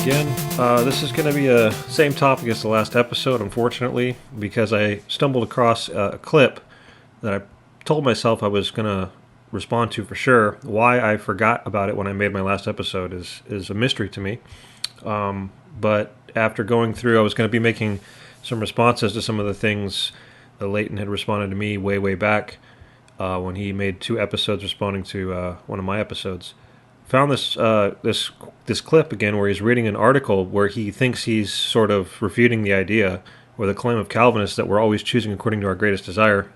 again. This is going to be a same topic as the last episode, unfortunately, because I stumbled across a clip that I told myself I was going to respond to for sure. Why I forgot about it when I made my last episode is a mystery to me. But after going through, I was going to be making some responses to some of the things that Leighton had responded to me way back when he made 2 episodes responding to one of my episodes. Found this clip again where he's reading an article where he thinks he's sort of refuting the idea or the claim of Calvinists that we're always choosing according to our greatest desire.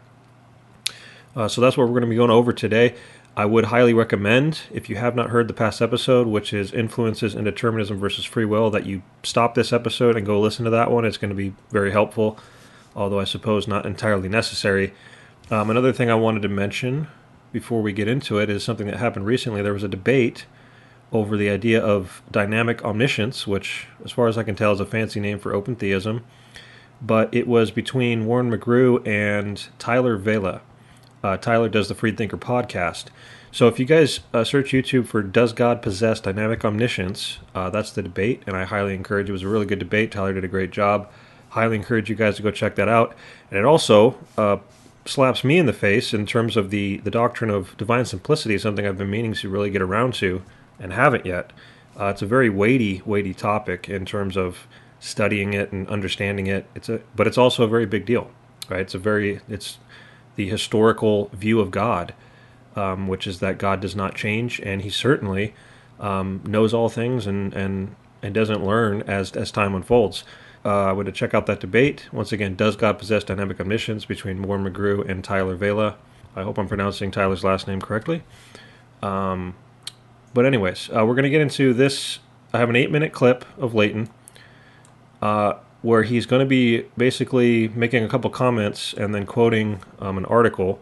So that's what we're going to be going over today. I would highly recommend, if you have not heard the past episode, which is Influences in Determinism versus Free Will, that you stop this episode and go listen to that one. It's going to be very helpful, although I suppose not entirely necessary. Another thing I wanted to mention before we get into it is something that happened recently. There was a debate over the idea of dynamic omniscience, which, as far as I can tell, is a fancy name for open theism. But it was between Warren McGrew and Tyler Vela. Tyler does the Freethinker podcast. So if you guys search YouTube for Does God Possess Dynamic Omniscience, that's the debate, and I highly encourage it. It was a really good debate. Tyler did a great job. Highly encourage you guys to go check that out. And it also slaps me in the face in terms of the doctrine of divine simplicity, something I've been meaning to really get around to and haven't yet. It's a very weighty topic in terms of studying it and understanding it. But it's also a very big deal, right? It's the historical view of God, which is that God does not change, and He certainly knows all things and doesn't learn as time unfolds. I would check out that debate. Once again, Does God Possess Dynamic Omniscience between Warren McGrew and Tyler Vela. I hope I'm pronouncing Tyler's last name correctly. But anyways, we're going to get into this. I have an 8-minute clip of Leighton where he's going to be basically making a couple comments and then quoting an article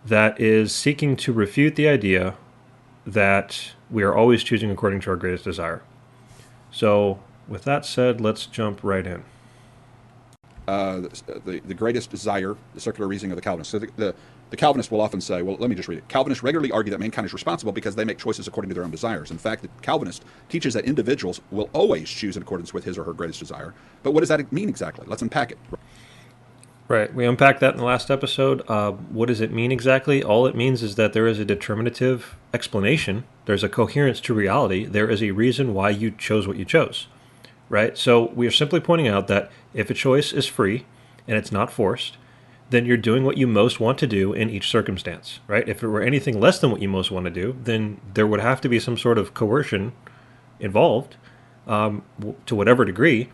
that is seeking to refute the idea that we are always choosing according to our greatest desire. So, with that said, let's jump right in. The greatest desire, the circular reasoning of the Calvinists. So the Calvinists will often say, well, let me just read it. Calvinists regularly argue that mankind is responsible because they make choices according to their own desires. In fact, the Calvinist teaches that individuals will always choose in accordance with his or her greatest desire. But what does that mean exactly? Let's unpack it. Right. We unpacked that in the last episode. What does it mean exactly? All it means is that there is a determinative explanation. There's a coherence to reality. There is a reason why you chose what you chose. Right? So we are simply pointing out that if a choice is free and it's not forced, then you're doing what you most want to do in each circumstance, right? If it were anything less than what you most want to do, then there would have to be some sort of coercion involved to whatever degree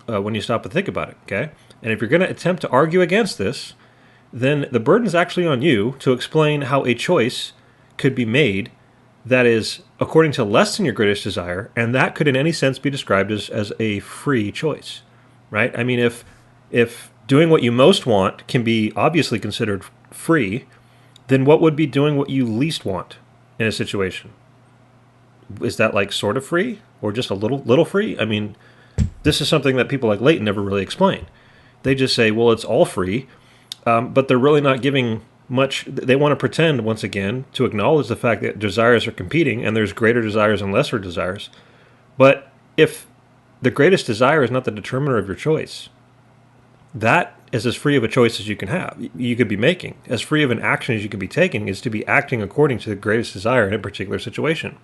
when you stop and think about it, okay? And if you're going to attempt to argue against this, then the burden is actually on you to explain how a choice could be made that is according to less than your greatest desire, and that could in any sense be described as a free choice, right? I mean, if doing what you most want can be obviously considered free, then what would be doing what you least want in a situation? Is that like sort of free or just a little free? I mean, this is something that people like Leighton never really explain. They just say, well, it's all free, but they're really not giving much. They want to pretend, once again, to acknowledge the fact that desires are competing and there's greater desires and lesser desires. But if the greatest desire is not the determiner of your choice, that is as free of a choice as you can have. You could be making. As free of an action as you could be taking is to be acting according to the greatest desire in a particular situation.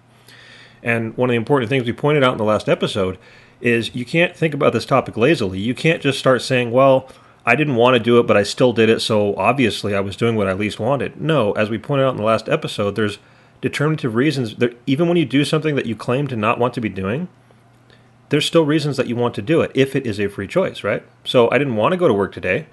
And one of the important things we pointed out in the last episode is you can't think about this topic lazily. You can't just start saying, well, I didn't want to do it, but I still did it, so obviously I was doing what I least wanted. No, as we pointed out in the last episode, there's determinative reasons. Even when you do something that you claim to not want to be doing, there's still reasons that you want to do it if it is a free choice, right? So I didn't want to go to work today.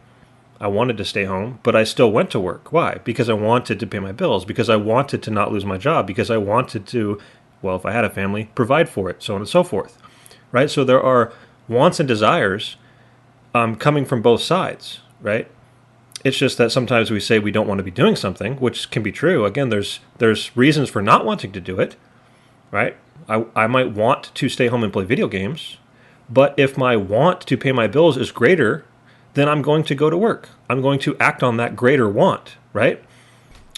I wanted to stay home, but I still went to work. Why? Because I wanted to pay my bills, because I wanted to not lose my job, because I wanted to, well, if I had a family, provide for it, so on and so forth, right? So there are wants and desires coming from both sides, right? It's just that sometimes we say we don't want to be doing something, which can be true. Again, there's reasons for not wanting to do it, right? I might want to stay home and play video games, but if my want to pay my bills is greater, then I'm going to go to work. I'm going to act on that greater want, right?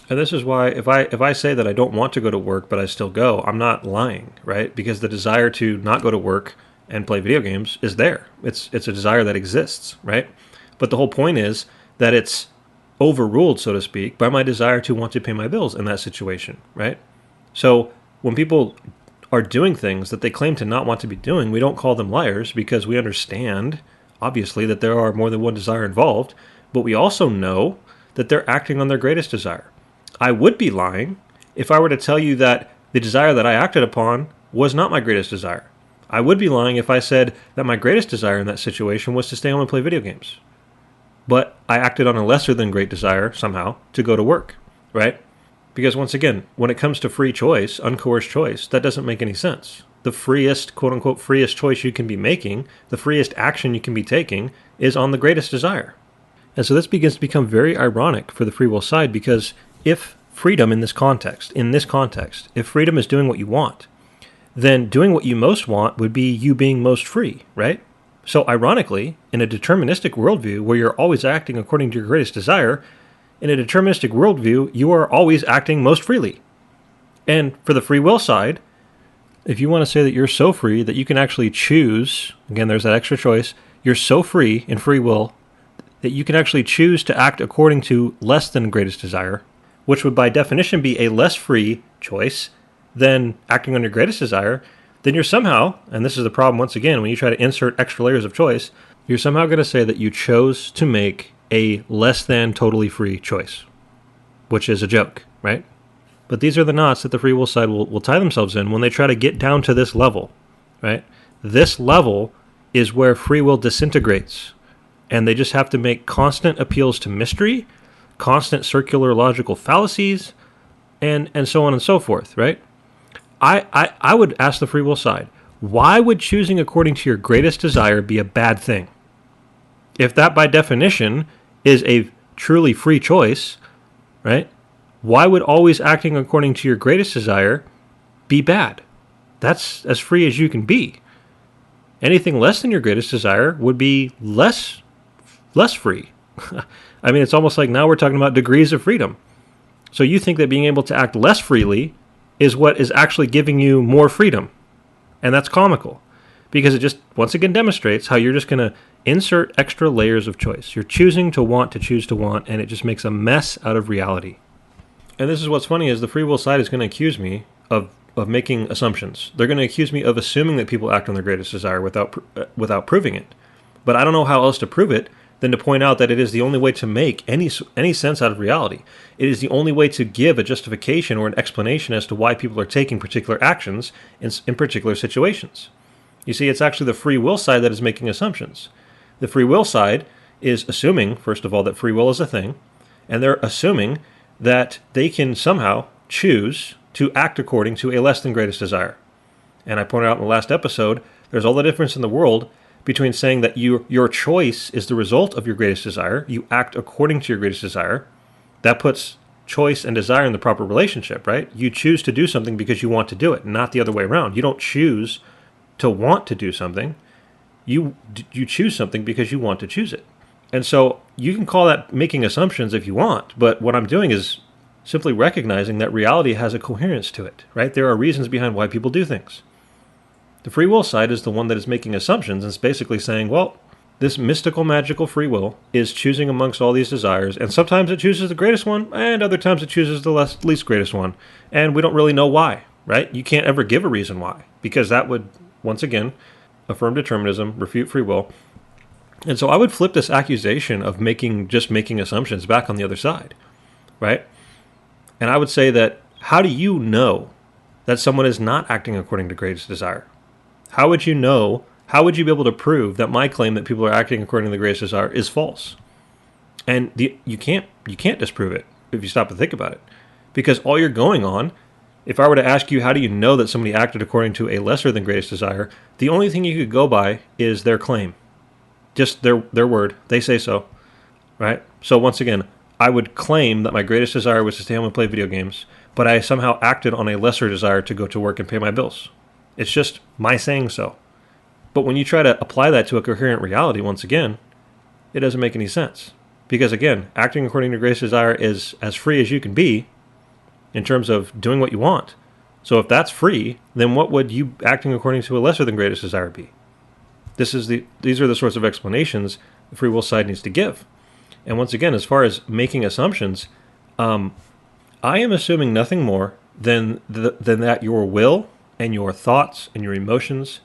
And this is why if I say that I don't want to go to work, but I still go, I'm not lying, right? Because the desire to not go to work and play video games is there. It's a desire that exists, right? But the whole point is that it's overruled, so to speak, by my desire to want to pay my bills in that situation, right? So when people are doing things that they claim to not want to be doing, we don't call them liars because we understand, obviously, that there are more than one desire involved, but we also know that they're acting on their greatest desire. I would be lying if I were to tell you that the desire that I acted upon was not my greatest desire. I would be lying if I said that my greatest desire in that situation was to stay home and play video games. But I acted on a lesser than great desire, somehow, to go to work, right? Because once again, when it comes to free choice, uncoerced choice, that doesn't make any sense. The freest, quote unquote, freest choice you can be making, the freest action you can be taking, is on the greatest desire. And so this begins to become very ironic for the free will side, because if freedom in this context, if freedom is doing what you want, then doing what you most want would be you being most free, right? So ironically, in a deterministic worldview where you're always acting according to your greatest desire, in a deterministic worldview, you are always acting most freely. And for the free will side, if you want to say that you're so free that you can actually choose, again, there's that extra choice, you're so free in free will that you can actually choose to act according to less than greatest desire, which would by definition be a less free choice than acting on your greatest desire, then you're somehow, and this is the problem once again, when you try to insert extra layers of choice, you're somehow going to say that you chose to make a less than totally free choice, which is a joke, right? But these are the knots that the free will side will tie themselves in when they try to get down to this level, right? This level is where free will disintegrates, and they just have to make constant appeals to mystery, constant circular logical fallacies, and so on and so forth, right? I would ask the free will side, why would choosing according to your greatest desire be a bad thing? If that by definition is a truly free choice, right? Why would always acting according to your greatest desire be bad? That's as free as you can be. Anything less than your greatest desire would be less free. I mean, it's almost like now we're talking about degrees of freedom. So you think that being able to act less freely is what is actually giving you more freedom. And that's comical, because it just, once again, demonstrates how you're just going to insert extra layers of choice. You're choosing to want to choose to want, and it just makes a mess out of reality. And this is what's funny, is the free will side is going to accuse me of making assumptions. They're going to accuse me of assuming that people act on their greatest desire without proving it. But I don't know how else to prove it than to point out that it is the only way to make any sense out of reality. It is the only way to give a justification or an explanation as to why people are taking particular actions in particular situations. You see, it's actually the free will side that is making assumptions. The free will side is assuming, first of all, that free will is a thing, and they're assuming that they can somehow choose to act according to a less than greatest desire. And I pointed out in the last episode, there's all the difference in the world between saying that your choice is the result of your greatest desire, you act according to your greatest desire. That puts choice and desire in the proper relationship, right? You choose to do something because you want to do it, not the other way around. You don't choose to want to do something. You choose something because you want to choose it. And so you can call that making assumptions if you want, but what I'm doing is simply recognizing that reality has a coherence to it, right? There are reasons behind why people do things. The free will side is the one that is making assumptions and is basically saying, well, this mystical, magical free will is choosing amongst all these desires, and sometimes it chooses the greatest one, and other times it chooses the least greatest one, and we don't really know why, right? You can't ever give a reason why, because that would, once again, affirm determinism, refute free will. And so I would flip this accusation of just making assumptions back on the other side, right? And I would say that, how do you know that someone is not acting according to greatest desire? How would you know? How would you be able to prove that my claim that people are acting according to the greatest desire is false? And you can't disprove it if you stop to think about it, because all you're going on, if I were to ask you, how do you know that somebody acted according to a lesser than greatest desire, the only thing you could go by is their claim, just their word. They say so, right? So once again, I would claim that my greatest desire was to stay home and play video games, but I somehow acted on a lesser desire to go to work and pay my bills. It's just my saying so. But when you try to apply that to a coherent reality, once again, it doesn't make any sense. Because again, acting according to greatest desire is as free as you can be in terms of doing what you want. So if that's free, then what would you acting according to a lesser than greatest desire be? These are the sorts of explanations the free will side needs to give. And once again, as far as making assumptions, I am assuming nothing more than that your will and your thoughts and your emotions,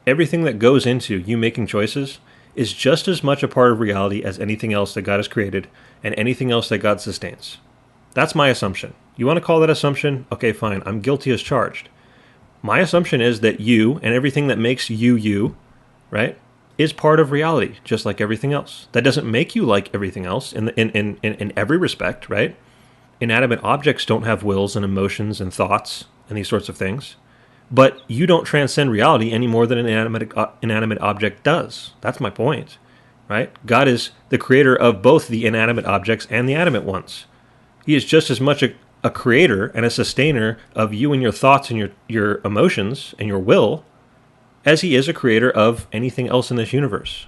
everything that goes into you making choices, is just as much a part of reality as anything else that God has created and anything else that God sustains. That's my assumption. You want to call that assumption? Okay, fine. I'm guilty as charged. My assumption is that you and everything that makes you you, right, is part of reality, just like everything else. That doesn't make you like everything else in every respect, right? Inanimate objects don't have wills and emotions and thoughts and these sorts of things. But you don't transcend reality any more than an inanimate object does. That's my point, right? God is the creator of both the inanimate objects and the animate ones. He is just as much a creator and a sustainer of you and your thoughts and your emotions and your will as he is a creator of anything else in this universe.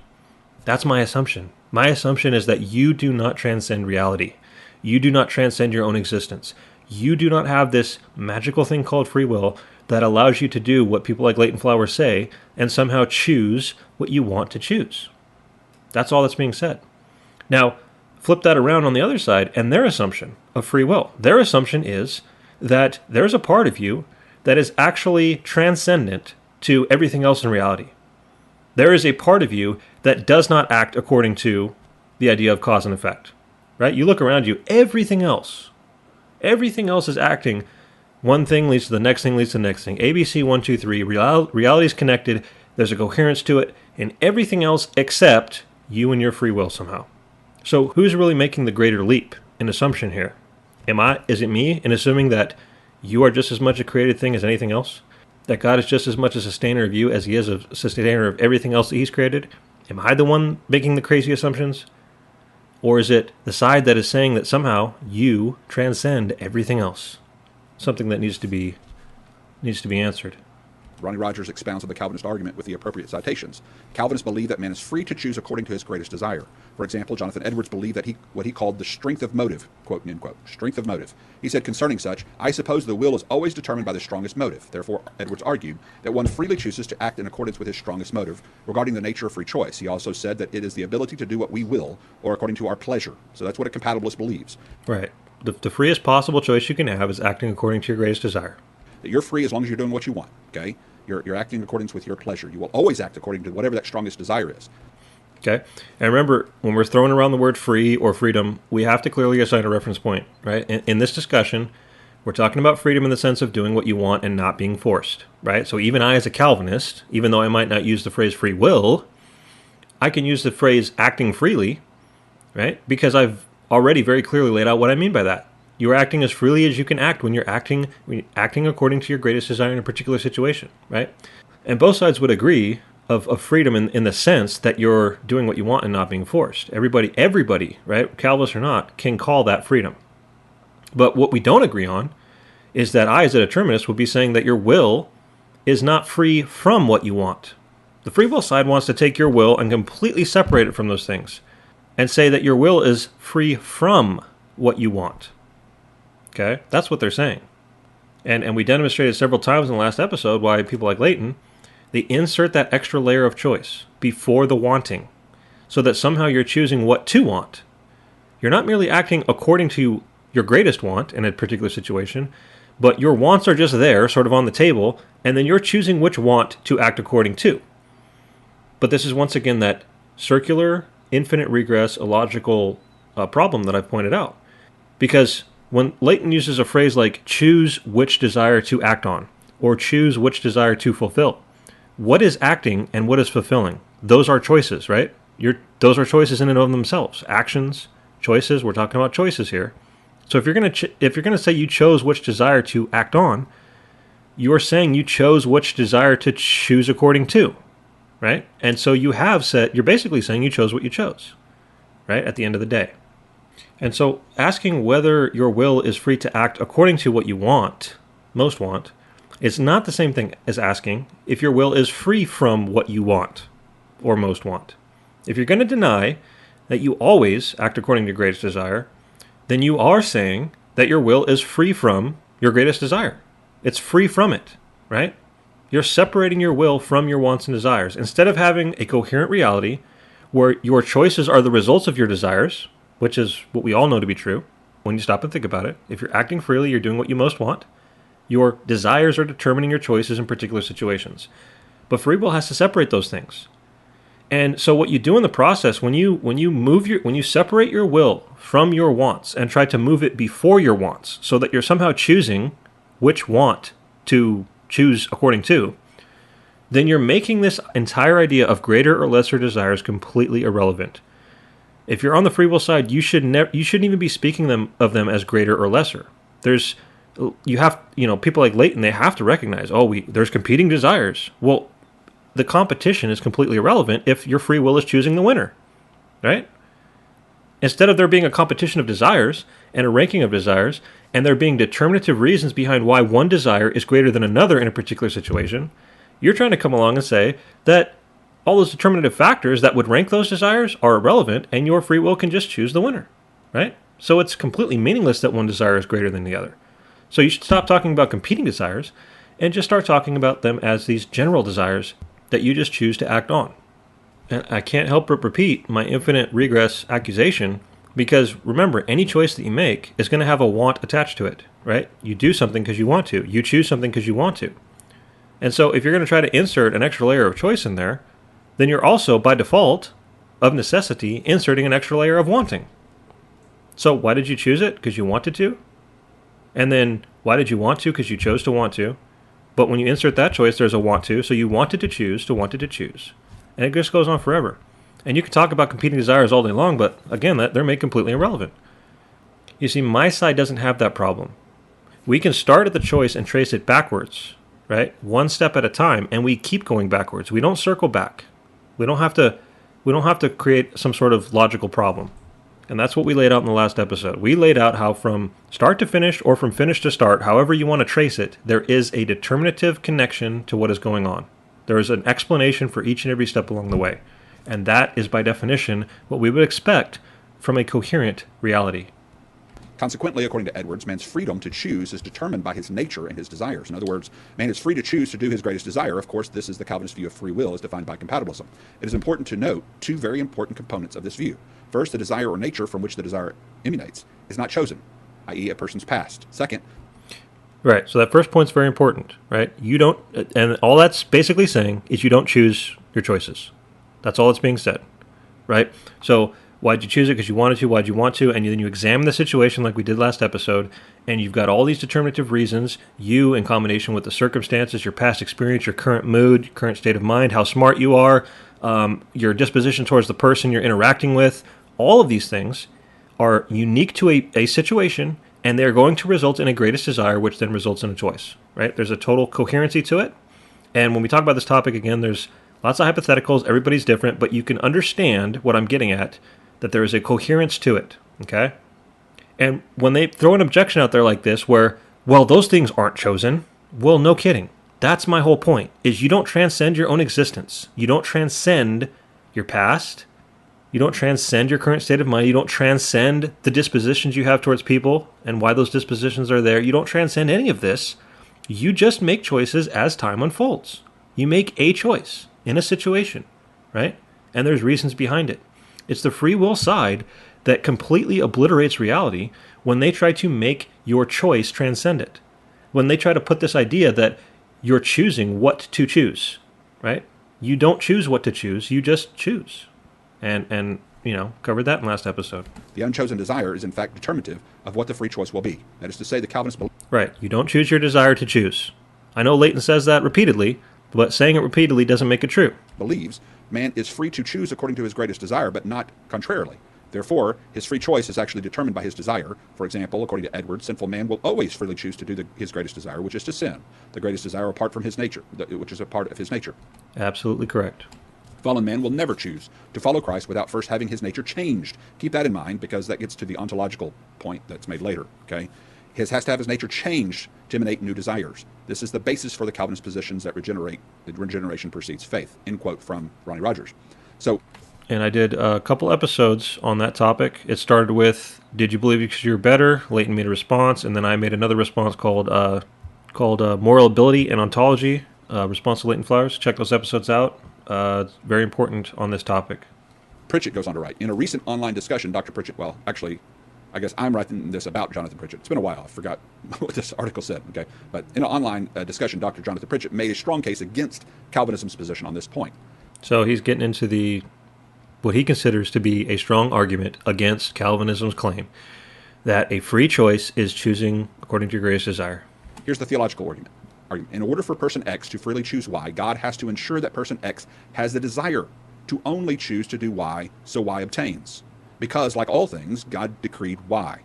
That's my assumption. My assumption is that you do not transcend reality. You do not transcend your own existence. You do not have this magical thing called free will that allows you to do what people like Leighton Flowers say and somehow choose what you want to choose. That's all that's being said. Now, flip that around on the other side and their assumption of free will. Their assumption is that there's a part of you that is actually transcendent to everything else in reality. There is a part of you that does not act according to the idea of cause and effect, right? You look around you, everything else is acting. One thing leads to the next thing, leads to the next thing. ABC 1, 2, 3. Reality is connected. There's a coherence to it, and everything else except you and your free will somehow. So who's really making the greater leap in assumption here? Is it me in assuming that you are just as much a created thing as anything else? That God is just as much a sustainer of you as he is a sustainer of everything else that he's created? Am I the one making the crazy assumptions? Or is it the side that is saying that somehow you transcend everything else? Something that needs to be answered. Ronnie Rogers expounds on the Calvinist argument with the appropriate citations. Calvinists believe that man is free to choose according to his greatest desire. For example, Jonathan Edwards believed that what he called the strength of motive, quote, end quote, strength of motive. He said concerning such, I suppose the will is always determined by the strongest motive. Therefore, Edwards argued that one freely chooses to act in accordance with his strongest motive regarding the nature of free choice. He also said that it is the ability to do what we will or according to our pleasure. So that's what a compatibilist believes. Right. The freest possible choice you can have is acting according to your greatest desire. That you're free as long as you're doing what you want, okay? You're acting in accordance with your pleasure. You will always act according to whatever that strongest desire is. Okay? And remember, when we're throwing around the word free or freedom, we have to clearly assign a reference point, right? In this discussion, we're talking about freedom in the sense of doing what you want and not being forced, right? So even I, as a Calvinist, even though I might not use the phrase free will, I can use the phrase acting freely, right? Because I've already very clearly laid out what I mean by that. You're acting as freely as you can act when you're acting according to your greatest desire in a particular situation, right? And both sides would agree of freedom in the sense that you're doing what you want and not being forced. Everybody, right, Calvinist or not, can call that freedom. But what we don't agree on is that I, as a determinist, would be saying that your will is not free from what you want. The free will side wants to take your will and completely separate it from those things and say that your will is free from what you want. Okay? That's what they're saying. And we demonstrated several times in the last episode why people like Leighton, they insert that extra layer of choice before the wanting so that somehow you're choosing what to want. You're not merely acting according to your greatest want in a particular situation, but your wants are just there, sort of on the table, and then you're choosing which want to act according to. But this is once again that circular, infinite regress, illogical problem that I've pointed out. Because when Leighton uses a phrase like choose which desire to act on, or choose which desire to fulfill, what is acting and what is fulfilling? Those are choices, right? Those are choices in and of themselves. Actions, choices, we're talking about choices here. So if you're going to say you chose which desire to act on, you are saying you chose which desire to choose according to, right? And so you're basically saying you chose what you chose, right? At the end of the day. And so asking whether your will is free to act according to what you want, most want, is not the same thing as asking if your will is free from what you want or most want. If you're going to deny that you always act according to your greatest desire, then you are saying that your will is free from your greatest desire. It's free from it, right? You're separating your will from your wants and desires. Instead of having a coherent reality where your choices are the results of your desires, which is what we all know to be true when you stop and think about it. If you're acting freely, you're doing what you most want. Your desires are determining your choices in particular situations. But free will has to separate those things. And so what you do in the process, when you separate your will from your wants and try to move it before your wants so that you're somehow choosing which want to choose according to, then you're making this entire idea of greater or lesser desires completely irrelevant. If you're on the free will side, you shouldn't even be speaking of them as greater or lesser. People like Leighton, they have to recognize, there's competing desires. Well, the competition is completely irrelevant if your free will is choosing the winner, right? Instead of there being a competition of desires and a ranking of desires, and there being determinative reasons behind why one desire is greater than another in a particular situation, you're trying to come along and say that all those determinative factors that would rank those desires are irrelevant, and your free will can just choose the winner, right? So it's completely meaningless that one desire is greater than the other. So you should stop talking about competing desires and just start talking about them as these general desires that you just choose to act on. And I can't help but repeat my infinite regress accusation, because remember, any choice that you make is going to have a want attached to it, right? You do something because you want to. You choose something because you want to. And so if you're going to try to insert an extra layer of choice in there, then you're also, by default, of necessity, inserting an extra layer of wanting. So why did you choose it? Because you wanted to? And then why did you want to? Because you chose to want to. But when you insert that choice, there's a want to, so you wanted to choose. And it just goes on forever. And you can talk about competing desires all day long, but again, they're made completely irrelevant. You see, my side doesn't have that problem. We can start at the choice and trace it backwards, right? One step at a time, and we keep going backwards. We don't circle back. We don't have to create some sort of logical problem. And that's what we laid out in the last episode. We laid out how from start to finish, or from finish to start, however you want to trace it, there is a determinative connection to what is going on. There is an explanation for each and every step along the way. And that is, by definition, what we would expect from a coherent reality. Consequently, according to Edwards, man's freedom to choose is determined by his nature and his desires. In other words, man is free to choose to do his greatest desire. Of course, this is the Calvinist view of free will as defined by compatibilism. It is important to note two very important components of this view. First, the desire or nature from which the desire emanates is not chosen, i.e. a person's past. Second, right, so that first point's very important, right? You don't, and all that's basically saying is you don't choose your choices. That's all that's being said, right? So why'd you choose it? Because you wanted to. Why'd you want to? And then you examine the situation like we did last episode, and you've got all these determinative reasons, you in combination with the circumstances, your past experience, your current mood, your current state of mind, how smart you are, your disposition towards the person you're interacting with. All of these things are unique to a situation, and they're going to result in a greatest desire, which then results in a choice, right? There's a total coherency to it. And when we talk about this topic, again, there's lots of hypotheticals. Everybody's different, but you can understand what I'm getting at, that there is a coherence to it, okay? And when they throw an objection out there like this where, well, those things aren't chosen, well, no kidding. That's my whole point, is you don't transcend your own existence. You don't transcend your past. You don't transcend your current state of mind. You don't transcend the dispositions you have towards people and why those dispositions are there. You don't transcend any of this. You just make choices as time unfolds. You make a choice in a situation, right? And there's reasons behind it. It's the free will side that completely obliterates reality when they try to make your choice transcend it. When they try to put this idea that you're choosing what to choose, right? You don't choose what to choose, you just choose. And covered that in last episode. The unchosen desire is in fact determinative of what the free choice will be. That is to say, the Calvinists believe. Right. You don't choose your desire to choose. I know Leighton says that repeatedly, but saying it repeatedly doesn't make it true. Believes man is free to choose according to his greatest desire, but not contrarily. Therefore, his free choice is actually determined by his desire. For example, according to Edwards, sinful man will always freely choose to do his greatest desire, which is to sin. The greatest desire apart from his nature, which is a part of his nature. Absolutely correct. Fallen man will never choose to follow Christ without first having his nature changed. Keep that in mind, because that gets to the ontological point that's made later. Okay, His has to have his nature changed to emanate new desires. This is the basis for the Calvinist positions that regeneration precedes faith. End quote from Ronnie Rogers. And I did a couple episodes on that topic. It started with, did you believe because you're better? Leighton made a response, and then I made another response called moral ability and ontology. Response to Latent Flowers. Check those episodes out. It's very important on this topic. Pritchett goes on to write, in a recent online discussion, Dr. Pritchett, well, actually, I guess I'm writing this about Jonathan Pritchett. It's been a while. I forgot what this article said, okay? But in an online discussion, Dr. Jonathan Pritchett made a strong case against Calvinism's position on this point. So he's getting into what he considers to be a strong argument against Calvinism's claim that a free choice is choosing according to your greatest desire. Here's the theological argument. In order for person X to freely choose Y, God has to ensure that person X has the desire to only choose to do Y, so Y obtains. Because, like all things, God decreed Y.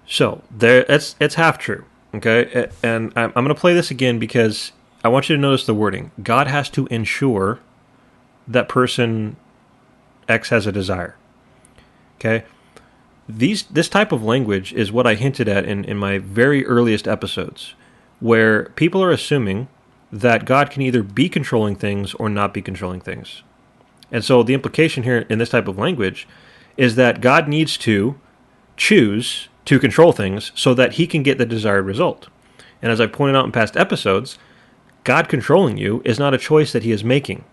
So it's half true, okay? And I'm going to play this again because I want you to notice the wording. God has to ensure that person X has a desire, okay? This type of language is what I hinted at in my very earliest episodes, where people are assuming that God can either be controlling things or not be controlling things. And so the implication here in this type of language is that God needs to choose to control things so that he can get the desired result. And as I pointed out in past episodes, God controlling you is not a choice that he is making,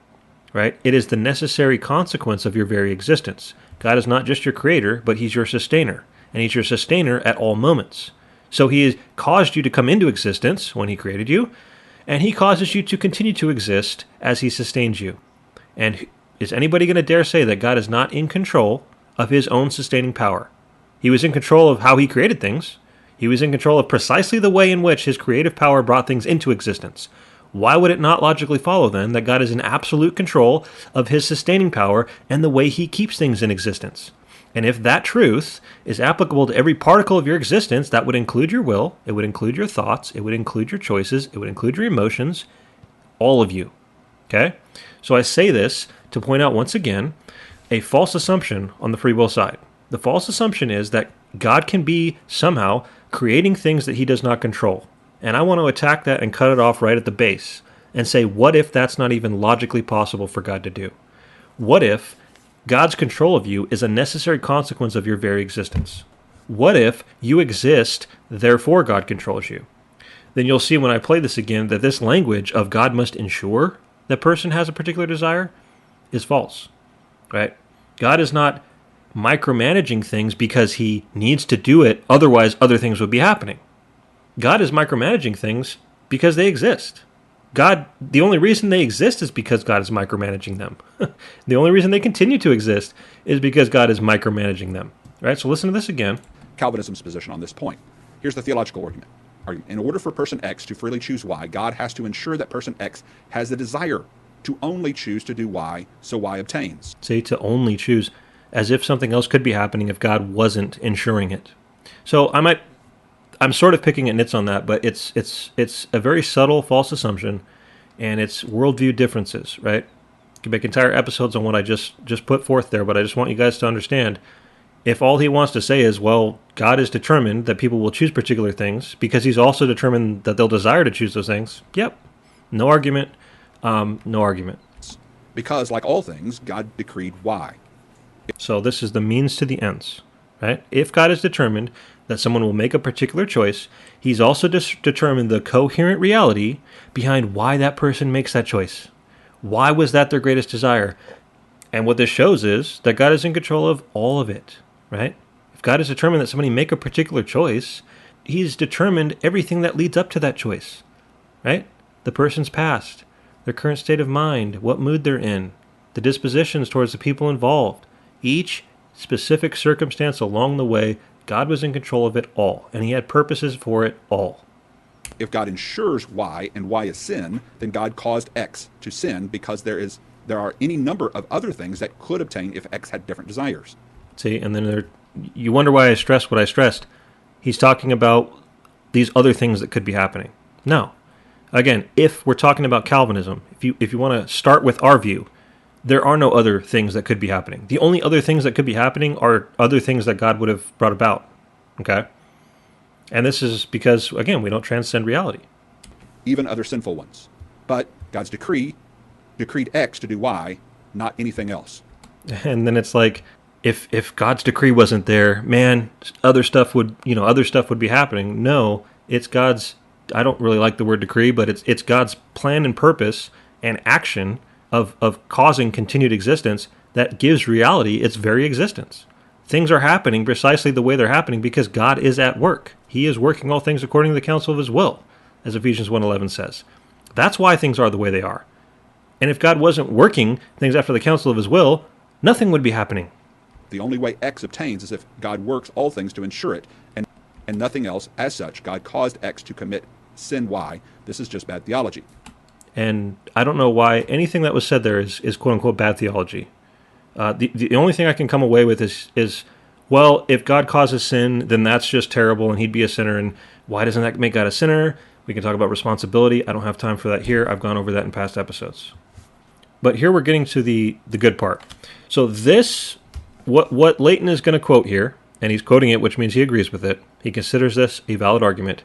right? It is the necessary consequence of your very existence. God is not just your creator, but he's your sustainer. And he's your sustainer at all moments. So he has caused you to come into existence when he created you, and he causes you to continue to exist as he sustains you. And is anybody going to dare say that God is not in control of his own sustaining power? He was in control of how he created things. He was in control of precisely the way in which his creative power brought things into existence. Why would it not logically follow, then, that God is in absolute control of his sustaining power and the way he keeps things in existence? And if that truth is applicable to every particle of your existence, that would include your will, it would include your thoughts, it would include your choices, it would include your emotions, all of you. Okay? So I say this to point out once again a false assumption on the free will side. The false assumption is that God can be somehow creating things that he does not control. And I want to attack that and cut it off right at the base and say, what if that's not even logically possible for God to do? What if God's control of you is a necessary consequence of your very existence? What if you exist, therefore God controls you? Then you'll see when I play this again that this language of God must ensure that person has a particular desire is false, right? God is not micromanaging things because he needs to do it, otherwise other things would be happening. God is micromanaging things because they exist. The only reason they exist is because God is micromanaging them. The only reason they continue to exist is because God is micromanaging them. Right? So listen to this again. Calvinism's position on this point. Here's the theological argument. In order for person X to freely choose Y, God has to ensure that person X has the desire to only choose to do Y, so Y obtains. See, to only choose, as if something else could be happening if God wasn't ensuring it. So I'm sort of picking at nits on that, but it's a very subtle false assumption, and it's worldview differences, right? You can make entire episodes on what I just put forth there, but I just want you guys to understand, if all he wants to say is, well, God is determined that people will choose particular things because he's also determined that they'll desire to choose those things, yep, no argument, no argument. Because, like all things, God decreed Y. So this is the means to the ends, right? If God is determined that someone will make a particular choice, he's also determined the coherent reality behind why that person makes that choice. Why was that their greatest desire? And what this shows is that God is in control of all of it, right? If God is determined that somebody make a particular choice, he's determined everything that leads up to that choice, right? The person's past, their current state of mind, what mood they're in, the dispositions towards the people involved. Each specific circumstance along the way, God was in control of it all, and he had purposes for it all. If God ensures Y, and Y is sin, then God caused X to sin because there are any number of other things that could obtain if X had different desires. See, and then you wonder why I stressed what I stressed. He's talking about these other things that could be happening. No. Again, if we're talking about Calvinism, if you want to start with our view, there are no other things that could be happening. The only other things that could be happening are other things that God would have brought about. Okay? And this is because, again, we don't transcend reality. Even other sinful ones. But God's decreed X to do Y, not anything else. And then it's like, if God's decree wasn't there, man, other stuff would be happening. No, it's God's I don't really like the word decree, but it's God's plan and purpose and action of causing continued existence that gives reality its very existence. Things are happening precisely the way they're happening because God is at work. He is working all things according to the counsel of his will, as Ephesians 1:11 says. That's why things are the way they are. And if God wasn't working things after the counsel of his will, nothing would be happening. The only way X obtains is if God works all things to ensure it, and nothing else. As such, God caused X to commit sin Y. This is just bad theology. And I don't know why anything that was said there is quote-unquote bad theology. The only thing I can come away with is, well, if God causes sin, then that's just terrible, and he'd be a sinner, and why doesn't that make God a sinner? We can talk about responsibility. I don't have time for that here. I've gone over that in past episodes. But here we're getting to the good part. So this, what Leighton is going to quote here, and he's quoting it, which means he agrees with it, he considers this a valid argument,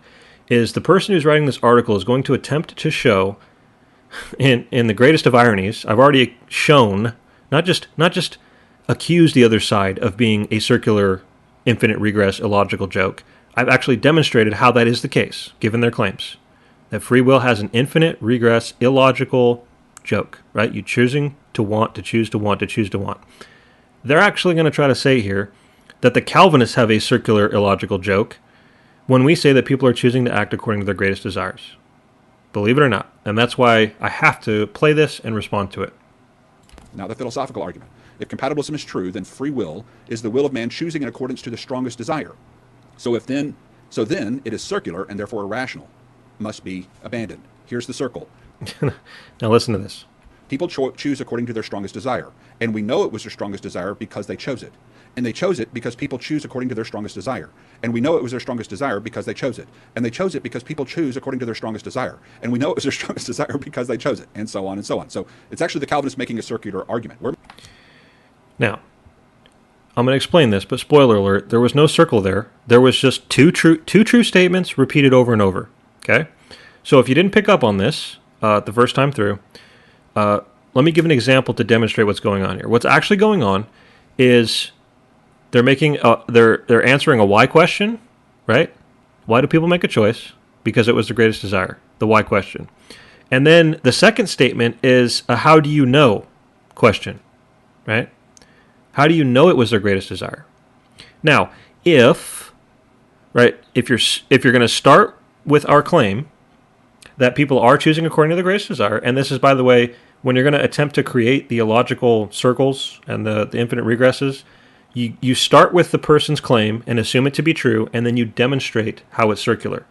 is the person who's writing this article is going to attempt to show, in the greatest of ironies, I've already shown, not just accused the other side of being a circular, infinite regress, illogical joke. I've actually demonstrated how that is the case, given their claims. That free will has an infinite regress, illogical joke, right? You choosing to want, to choose to want, to choose to want. They're actually going to try to say here that the Calvinists have a circular, illogical joke when we say that people are choosing to act according to their greatest desires. Believe it or not. And that's why I have to play this and respond to it. Now, the philosophical argument. If compatibilism is true, then free will is the will of man choosing in accordance to the strongest desire. So then it is circular and therefore irrational, must be abandoned. Here's the circle. Now listen to this. People choose according to their strongest desire, and we know it was their strongest desire because they chose it. And they chose it because people choose according to their strongest desire. And we know it was their strongest desire because they chose it. And they chose it because people choose according to their strongest desire. And we know it was their strongest desire because they chose it, and so on and so on. So it's actually the Calvinists making a circular argument. Now, I'm going to explain this, but spoiler alert, there was no circle there. There was just two true statements repeated over and over. Okay? So if you didn't pick up on this the first time through, let me give an example to demonstrate what's going on here. What's actually going on is they're answering a why question, right? Why do people make a choice? Because it was their greatest desire, the why question. And then the second statement is a how do you know question, right? How do you know it was their greatest desire? Now, if you're going to start with our claim that people are choosing according to their greatest desire, and this is, by the way, when you're going to attempt to create the illogical circles and the infinite regresses, you start with the person's claim and assume it to be true, and then you demonstrate how it's circular.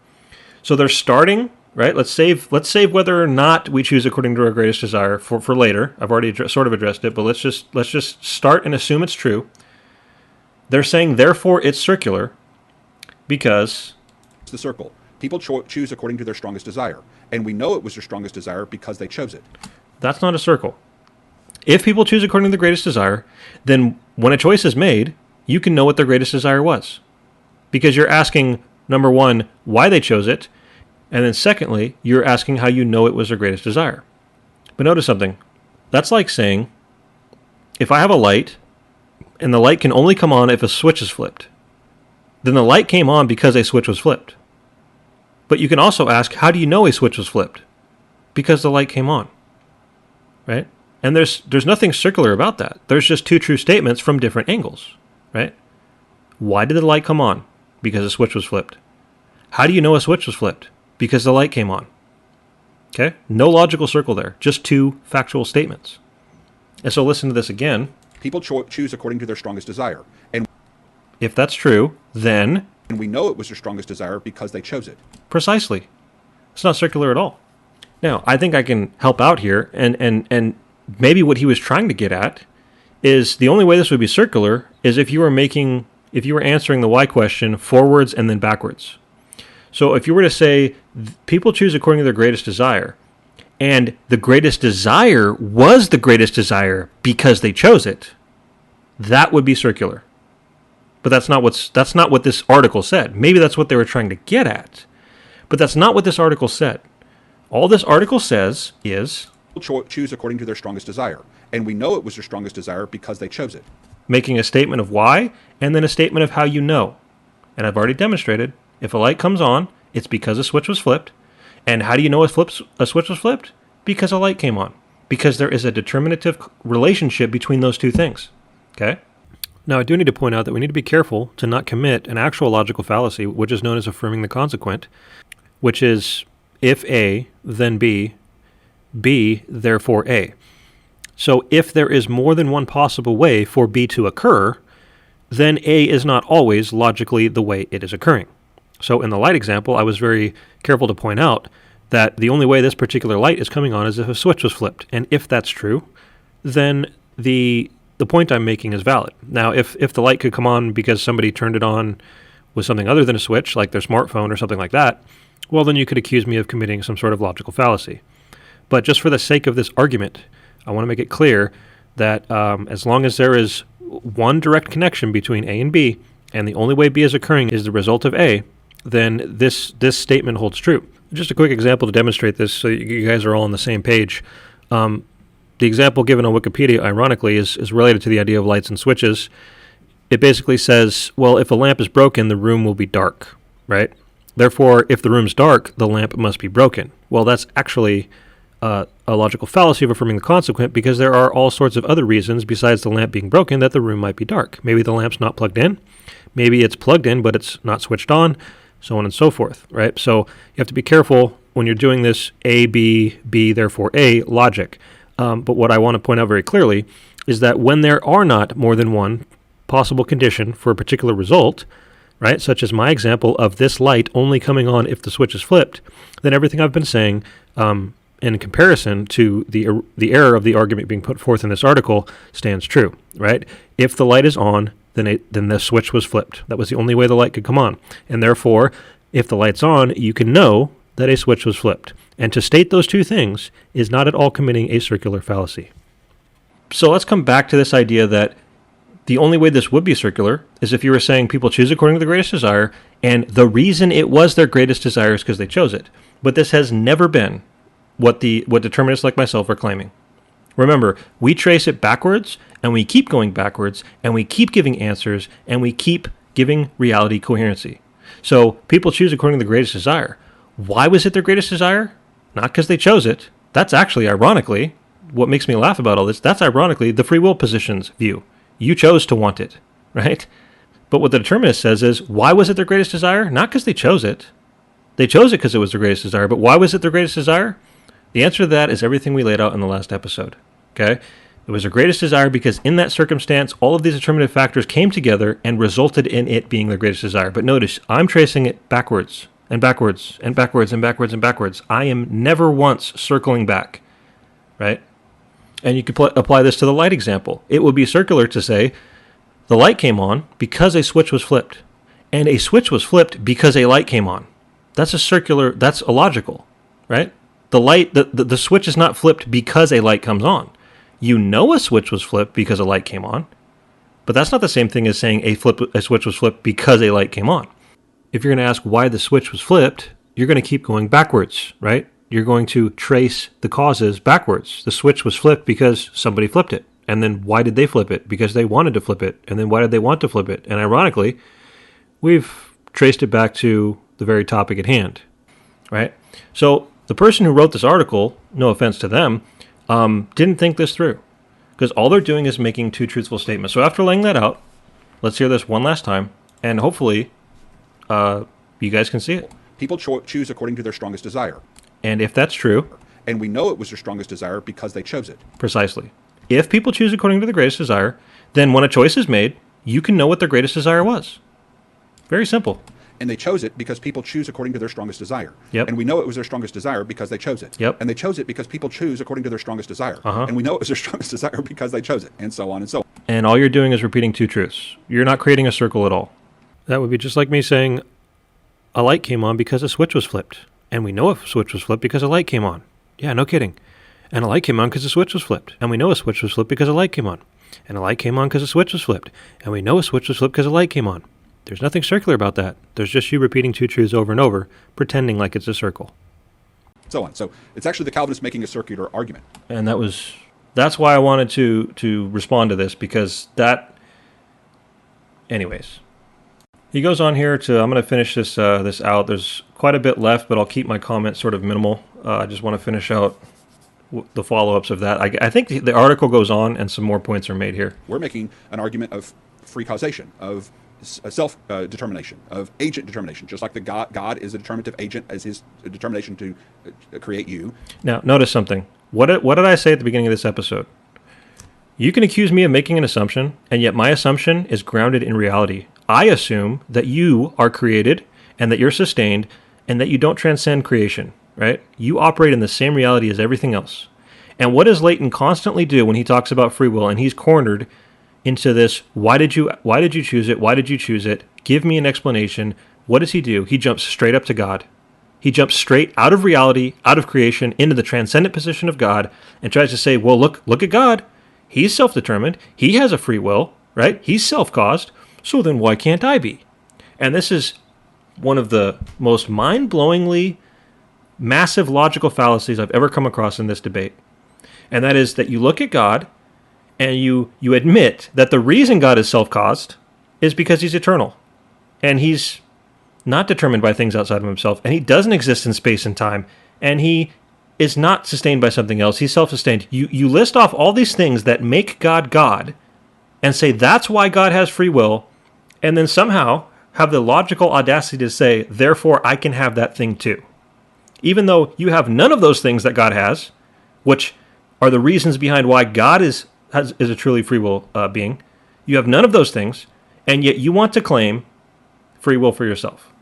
So they're starting, right? Let's save whether or not we choose according to our greatest desire for later. I've already sort of addressed it, but let's just start and assume it's true. They're saying, therefore, it's circular because It's the circle. People choose according to their strongest desire. And we know it was their strongest desire because they chose it. That's not a circle. If people choose according to their greatest desire, then when a choice is made, you can know what their greatest desire was. Because you're asking, number one, why they chose it, and then secondly, you're asking how you know it was their greatest desire. But notice something. That's like saying, if I have a light, and the light can only come on if a switch is flipped, then the light came on because a switch was flipped. But you can also ask, how do you know a switch was flipped? Because the light came on. Right? And there's nothing circular about that. There's just two true statements from different angles. Right? Why did the light come on? Because a switch was flipped. How do you know a switch was flipped? Because the light came on. Okay? No logical circle there. Just two factual statements. And so listen to this again. People choose according to their strongest desire. And if that's true, then we know it was their strongest desire because they chose it. Precisely. It's not circular at all. Now, I think I can help out here, and maybe what he was trying to get at is the only way this would be circular is if you were answering the why question forwards and then backwards. So if you were to say, people choose according to their greatest desire, and the greatest desire was the greatest desire because they chose it, that would be circular. But that's not what this article said. Maybe that's what they were trying to get at. But that's not what this article said. All this article says is People choose according to their strongest desire. And we know it was their strongest desire because they chose it. Making a statement of why and then a statement of how you know. And I've already demonstrated, if a light comes on, it's because a switch was flipped. And how do you know a switch was flipped? Because a light came on. Because there is a determinative relationship between those two things. Okay? Now, I do need to point out that we need to be careful to not commit an actual logical fallacy, which is known as affirming the consequent, which is if A, then B, B, therefore A. So if there is more than one possible way for B to occur, then A is not always logically the way it is occurring. So in the light example, I was very careful to point out that the only way this particular light is coming on is if a switch was flipped. And if that's true, then the point I'm making is valid. Now, if the light could come on because somebody turned it on with something other than a switch, like their smartphone or something like that, well, then you could accuse me of committing some sort of logical fallacy. But just for the sake of this argument, I want to make it clear that as long as there is one direct connection between A and B, and the only way B is occurring is the result of A, then this statement holds true. Just a quick example to demonstrate this so you guys are all on the same page. The example given on Wikipedia, ironically, is related to the idea of lights and switches. It basically says, well, if a lamp is broken, the room will be dark, right? Therefore, if the room's dark, the lamp must be broken. Well, that's actually a logical fallacy of affirming the consequent, because there are all sorts of other reasons besides the lamp being broken that the room might be dark. Maybe the lamp's not plugged in. Maybe it's plugged in, but it's not switched on, so on and so forth, right? So you have to be careful when you're doing this A, B, B, therefore A logic. But what I want to point out very clearly is that when there are not more than one possible condition for a particular result, right, such as my example of this light only coming on if the switch is flipped, then everything I've been saying in comparison to the error of the argument being put forth in this article stands true, right? If the light is on, then the switch was flipped. That was the only way the light could come on. And therefore, if the light's on, you can know that a switch was flipped. And to state those two things is not at all committing a circular fallacy. So let's come back to this idea that the only way this would be circular is if you were saying people choose according to the greatest desire, and the reason it was their greatest desire is because they chose it. But this has never been what determinists like myself are claiming. Remember, we trace it backwards, and we keep going backwards, and we keep giving answers, and we keep giving reality coherency. So people choose according to the greatest desire. Why was it their greatest desire? Not because they chose it. That's actually, ironically, what makes me laugh about all this, that's ironically the free will position's view. You chose to want it, right? But what the determinist says is, why was it their greatest desire? Not because they chose it. They chose it because it was their greatest desire, but why was it their greatest desire? The answer to that is everything we laid out in the last episode, okay? It was their greatest desire because in that circumstance, all of these determinative factors came together and resulted in it being their greatest desire. But notice, I'm tracing it backwards and backwards and backwards and backwards and backwards. I am never once circling back, right? And you could apply this to the light example. It would be circular to say the light came on because a switch was flipped, and a switch was flipped because a light came on. That's illogical, right? The switch is not flipped because a light comes on. You know a switch was flipped because a light came on, but that's not the same thing as saying a switch was flipped because a light came on. If you're going to ask why the switch was flipped, you're going to keep going backwards, right? You're going to trace the causes backwards. The switch was flipped because somebody flipped it. And then why did they flip it? Because they wanted to flip it. And then why did they want to flip it? And ironically, we've traced it back to the very topic at hand, right? So the person who wrote this article, no offense to them, didn't think this through, because all they're doing is making two truthful statements. So after laying that out, let's hear this one last time, and hopefully you guys can see it. People choose according to their strongest desire. And if that's true... And we know it was their strongest desire because they chose it. Precisely. If people choose according to the greatest desire, then when a choice is made, you can know what their greatest desire was. Very simple. And they chose it because people choose according to their strongest desire. Yep. And we know it was their strongest desire because they chose it. Yep. And they chose it because people choose according to their strongest desire. And we know it was their strongest desire because they chose it, and so on and so on. And all you're doing is repeating two truths. You're not creating a circle at all. That would be just like me saying a light came on because a switch was flipped. And we know a switch was flipped because a light came on. Yeah, no kidding. And a light came on because a switch was flipped. And we know a switch was flipped because a light came on. And a light came on because a switch was flipped. And we know a switch was flipped because a light came on. There's nothing circular about that. There's just you repeating two truths over and over, pretending like it's a circle. So on. So it's actually the Calvinists making a circular argument. And that's why I wanted to respond to this, because that... Anyways. He goes on here to, I'm going to finish this out. There's quite a bit left, but I'll keep my comments sort of minimal. I just want to finish out the follow-ups of that. I think the article goes on and some more points are made here. We're making an argument of free causation, of self-determination, of agent determination, just like God is a determinative agent as his determination to create you. Now, notice something. What did I say at the beginning of this episode? You can accuse me of making an assumption, and yet my assumption is grounded in reality. I assume that you are created and that you're sustained and that you don't transcend creation, right? You operate in the same reality as everything else. And what does Leighton constantly do when he talks about free will and he's cornered into this, why did you choose it? Why did you choose it? Give me an explanation. What does he do? He jumps straight up to God. He jumps straight out of reality, out of creation, into the transcendent position of God and tries to say, well, look at God. He's self-determined. He has a free will, right? He's self-caused. So then why can't I be? And this is one of the most mind-blowingly massive logical fallacies I've ever come across in this debate. And that is that you look at God and you admit that the reason God is self-caused is because he's eternal. And he's not determined by things outside of himself. And he doesn't exist in space and time. And he is not sustained by something else. He's self-sustained. You list off all these things that make God God and say that's why God has free will, and then somehow have the logical audacity to say, therefore I can have that thing too. Even though you have none of those things that God has, which are the reasons behind why God is a truly free will being. You have none of those things, and yet you want to claim free will for yourself.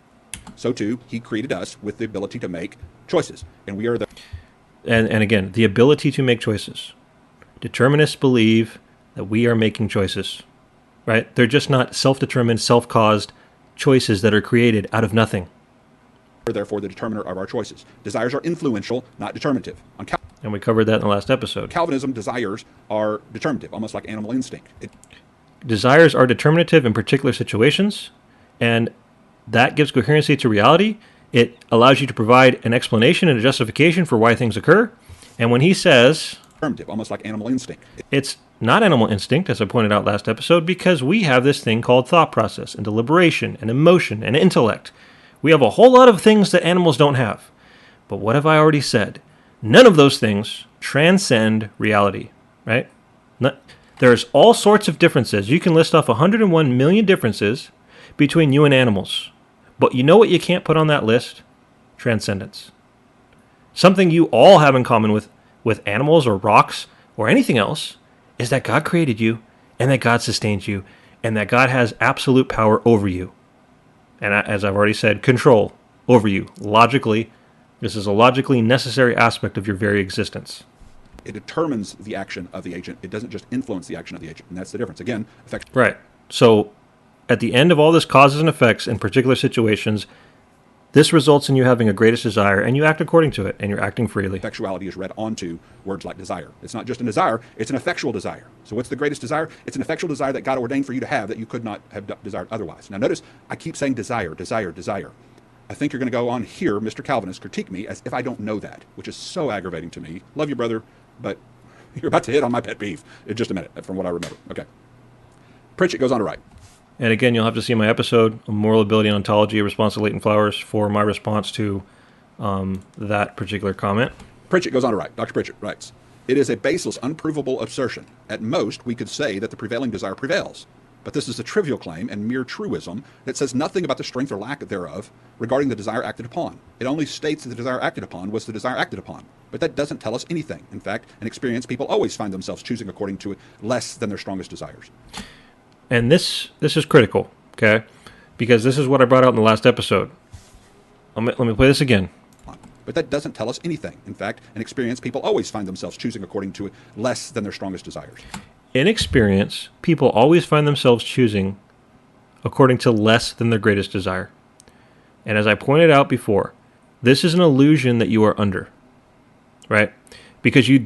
So too, he created us with the ability to make choices, and we are the... And again, the ability to make choices. Determinists believe that we are making choices, right? They're just not self-determined, self-caused choices that are created out of nothing. Therefore, the determiner of our choices. Desires are influential, not determinative. And we covered that in the last episode. Calvinism, desires are determinative, almost like animal instinct. Desires are determinative in particular situations, and that gives coherency to reality. It allows you to provide an explanation and a justification for why things occur. And when he says... Determinative, almost like animal instinct. It's not animal instinct, as I pointed out last episode, because we have this thing called thought process and deliberation and emotion and intellect. We have a whole lot of things that animals don't have. But what have I already said? None of those things transcend reality, right? There's all sorts of differences. You can list off 101 million differences between you and animals. But you know what you can't put on that list? Transcendence. Something you all have in common with animals or rocks or anything else is that God created you and that God sustains you and that God has absolute power over you. And as I've already said, control over you. Logically, this is a logically necessary aspect of your very existence. It determines the action of the agent. It doesn't just influence the action of the agent. And that's the difference. Again, effects. Right. So at the end of all this causes and effects in particular situations, this results in you having a greatest desire, and you act according to it, and you're acting freely. Effectuality is read onto words like desire. It's not just a desire, it's an effectual desire. So what's the greatest desire? It's an effectual desire that God ordained for you to have that you could not have desired otherwise. Now notice, I keep saying desire, desire, desire. I think you're going to go on here, Mr. Calvinist, critique me as if I don't know that, which is so aggravating to me. Love you, brother, but you're about to hit on my pet peeve in just a minute, from what I remember. Okay. Pritchett goes on to write. And again, you'll have to see my episode, Moral Ability and Ontology, a response to Latent Flowers, for my response to that particular comment. Pritchett goes on to write. Dr. Pritchett writes, "It is a baseless, unprovable assertion. At most, we could say that the prevailing desire prevails. But this is a trivial claim and mere truism that says nothing about the strength or lack thereof regarding the desire acted upon. It only states that the desire acted upon was the desire acted upon. But that doesn't tell us anything. In fact, in experience, people always find themselves choosing according to less than their strongest desires." And this is critical, okay? Because this is what I brought out in the last episode. Let me play this again. But that doesn't tell us anything. In fact, in experience, people always find themselves choosing according to less than their strongest desires. In experience, people always find themselves choosing according to less than their greatest desire. And as I pointed out before, this is an illusion that you are under, right? Because you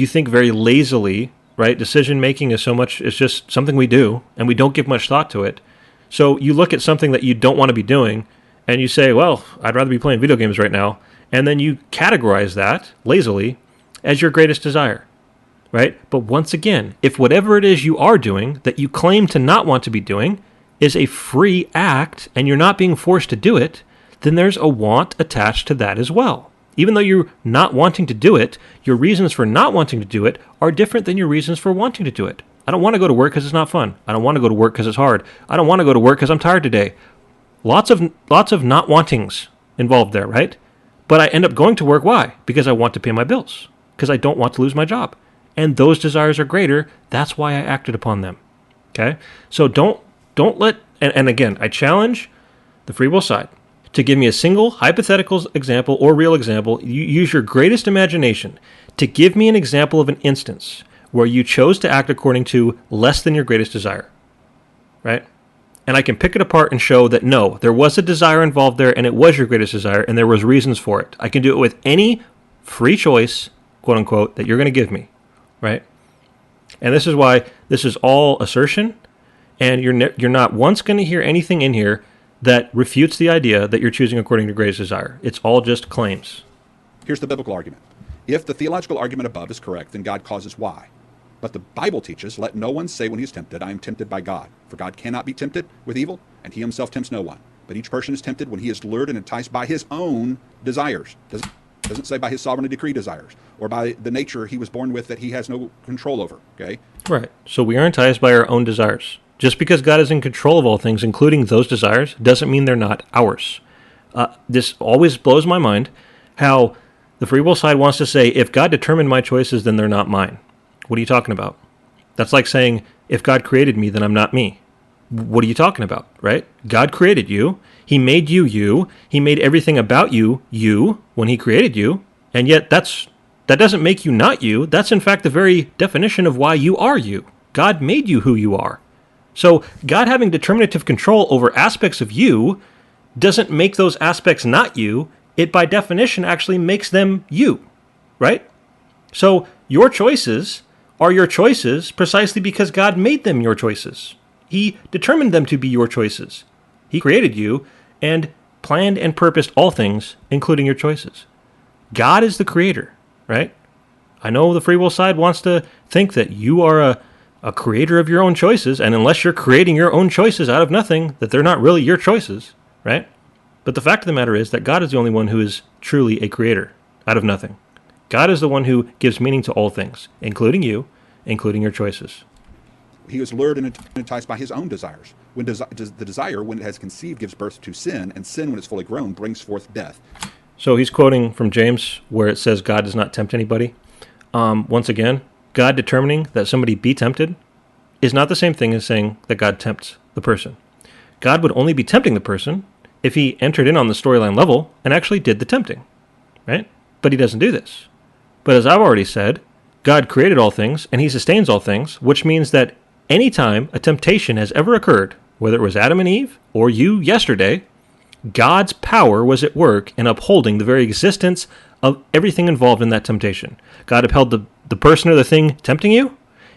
think very lazily, right? Decision making is just something we do, and we don't give much thought to it. So you look at something that you don't want to be doing, and you say, well, I'd rather be playing video games right now. And then you categorize that, lazily, as your greatest desire, right? But once again, if whatever it is you are doing that you claim to not want to be doing is a free act and you're not being forced to do it, then there's a want attached to that as well. Even though you're not wanting to do it, your reasons for not wanting to do it are different than your reasons for wanting to do it. I don't want to go to work because it's not fun. I don't want to go to work because it's hard. I don't want to go to work because I'm tired today. Lots of not wantings involved there, right? But I end up going to work. Why? Because I want to pay my bills. Because I don't want to lose my job. And those desires are greater. That's why I acted upon them. Okay? So don't let, and again, I challenge the free will side to give me a single hypothetical example or real example. You use your greatest imagination to give me an example of an instance where you chose to act according to less than your greatest desire, right? And I can pick it apart and show that no, there was a desire involved there and it was your greatest desire and there was reasons for it. I can do it with any free choice, quote unquote, that you're going to give me, right? And this is why this is all assertion, and you're not once going to hear anything in here that refutes the idea that you're choosing according to greatest desire. It's all just claims. Here's the biblical argument. If the theological argument above is correct, then God causes why. But the Bible teaches, let no one say when he is tempted, I am tempted by God. For God cannot be tempted with evil, and he himself tempts no one. But each person is tempted when he is lured and enticed by his own desires. Doesn't say by his sovereignly decreed desires, or by the nature he was born with that he has no control over, okay? Right. So we are enticed by our own desires. Just because God is in control of all things, including those desires, doesn't mean they're not ours. This always blows my mind, how the free will side wants to say, if God determined my choices, then they're not mine. What are you talking about? That's like saying, if God created me, then I'm not me. What are you talking about, right? God created you. He made you you. He made everything about you you when he created you. And yet that doesn't make you not you. That's in fact the very definition of why you are you. God made you who you are. So God having determinative control over aspects of you doesn't make those aspects not you. It by definition actually makes them you, right? So your choices are your choices precisely because God made them your choices. He determined them to be your choices. He created you and planned and purposed all things, including your choices. God is the creator, right? I know the free will side wants to think that you are a creator of your own choices, and unless you're creating your own choices out of nothing, that they're not really your choices, right? But the fact of the matter is that God is the only one who is truly a creator out of nothing. God is the one who gives meaning to all things, including you, including your choices. He was lured and enticed by his own desires. When the desire, when it has conceived, gives birth to sin, and sin, when it's fully grown, brings forth death. So he's quoting from James, where it says God does not tempt anybody. Once again, God determining that somebody be tempted is not the same thing as saying that God tempts the person. God would only be tempting the person if he entered in on the storyline level and actually did the tempting, right? But he doesn't do this. But as I've already said, God created all things and he sustains all things, which means that any time a temptation has ever occurred, whether it was Adam and Eve or you yesterday, God's power was at work in upholding the very existence of everything involved in that temptation. God upheld the person or the thing tempting you,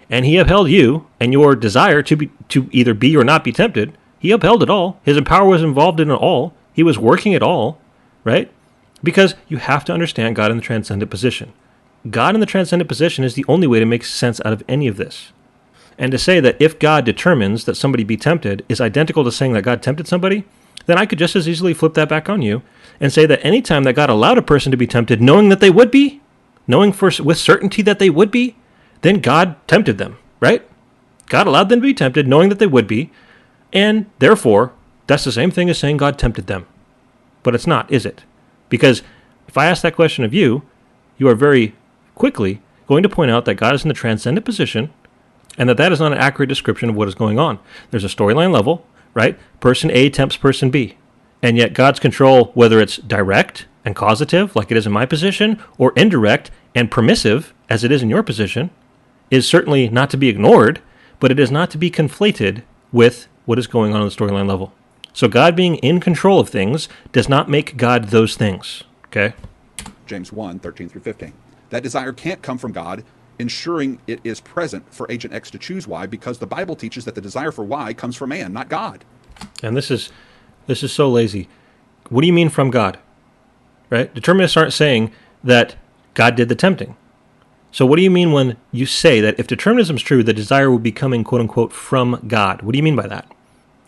and he upheld you and your desire to either be or not be tempted. He upheld it all. His power was involved in it all. He was working it all, right? Because you have to understand God in the transcendent position. God in the transcendent position is the only way to make sense out of any of this. And to say that if God determines that somebody be tempted is identical to saying that God tempted somebody, then I could just as easily flip that back on you and say that any time that God allowed a person to be tempted, knowing that they would be, knowing with certainty that they would be, then God tempted them, right? God allowed them to be tempted, knowing that they would be, and therefore, that's the same thing as saying God tempted them. But it's not, is it? Because if I ask that question of you, you are very quickly going to point out that God is in the transcendent position and that is not an accurate description of what is going on. There's a storyline level, right? Person A tempts person B. And yet God's control, whether it's direct and causative, like it is in my position, or indirect and permissive, as it is in your position, is certainly not to be ignored, but it is not to be conflated with what is going on the storyline level. So God being in control of things does not make God those things, okay? James 1, 13 through 15. That desire can't come from God, ensuring it is present for agent X to choose Y, because the Bible teaches that the desire for Y comes from man, not God. And this is so lazy. What do you mean from God? Right? Determinists aren't saying that God did the tempting. So what do you mean when you say that if determinism is true, the desire will be coming, quote unquote, from God? What do you mean by that?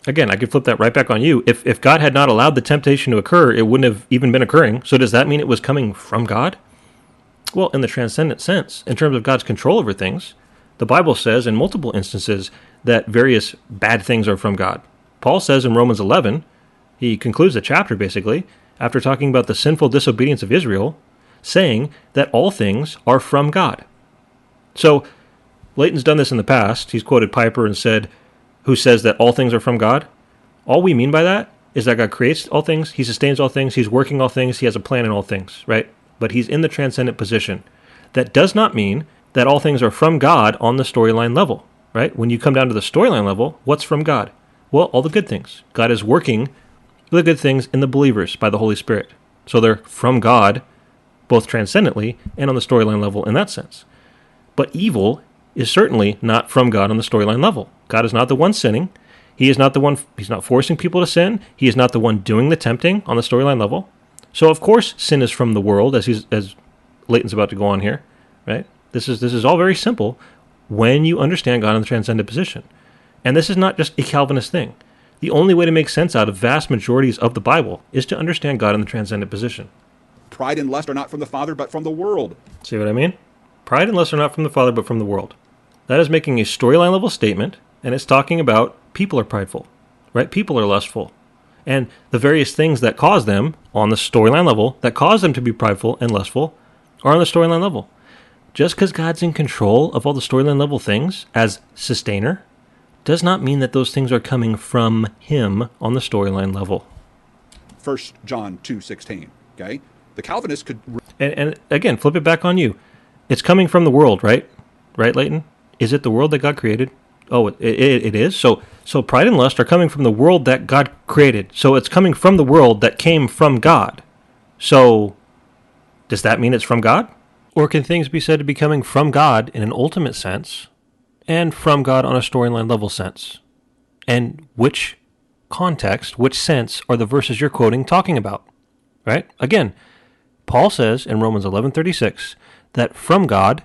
Again, I could flip that right back on you. If God had not allowed the temptation to occur, it wouldn't have even been occurring. So does that mean it was coming from God? Well, in the transcendent sense, in terms of God's control over things, the Bible says in multiple instances that various bad things are from God. Paul says in Romans 11, he concludes the chapter basically, after talking about the sinful disobedience of Israel, saying that all things are from God. So, Leighton's done this in the past. He's quoted Piper and said, who says that all things are from God. All we mean by that is that God creates all things, he sustains all things, he's working all things, he has a plan in all things, right? But he's in the transcendent position. That does not mean that all things are from God on the storyline level, right? When you come down to the storyline level, what's from God? Well, all the good things. God is working the good things in the believers by the Holy Spirit. So they're from God, both transcendently and on the storyline level in that sense. But evil is certainly not from God on the storyline level. God is not the one sinning. He is not the one, he's not forcing people to sin. He is not the one doing the tempting on the storyline level. So of course sin is from the world, as Leighton's about to go on here, right? This is all very simple when you understand God in the transcendent position. And this is not just a Calvinist thing. The only way to make sense out of vast majorities of the Bible is to understand God in the transcendent position. Pride and lust are not from the Father, but from the world. See what I mean? Pride and lust are not from the Father, but from the world. That is making a storyline level statement, and it's talking about people are prideful, right? People are lustful. And the various things that cause them on the storyline level, that cause them to be prideful and lustful, are on the storyline level. Just because God's in control of all the storyline level things as sustainer, does not mean that those things are coming from him on the storyline level. 1 John 2:16, okay? The Calvinist could... And again, flip it back on you. It's coming from the world, right? Right, Leighton? Is it the world that God created? Oh, it is? So pride and lust are coming from the world that God created. So it's coming from the world that came from God. So does that mean it's from God? Or can things be said to be coming from God in an ultimate sense and from God on a storyline level sense? And which context, which sense are the verses you're quoting talking about? Right? Again, Paul says in Romans 11:36 that from God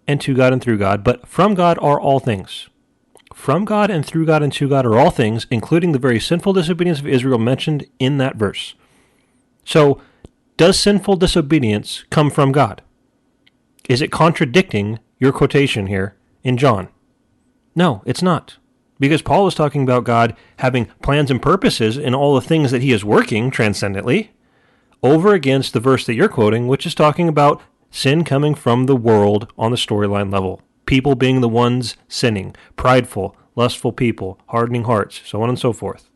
and to God and through God, but from God are all things. From God and through God and to God are all things, including the very sinful disobedience of Israel mentioned in that verse. So, does sinful disobedience come from God? Is it contradicting your quotation here in John? No, it's not. Because Paul is talking about God having plans and purposes in all the things that he is working transcendently, over against the verse that you're quoting, which is talking about sin coming from the world on the storyline level. People being the ones sinning, prideful, lustful people, hardening hearts, so on and so forth.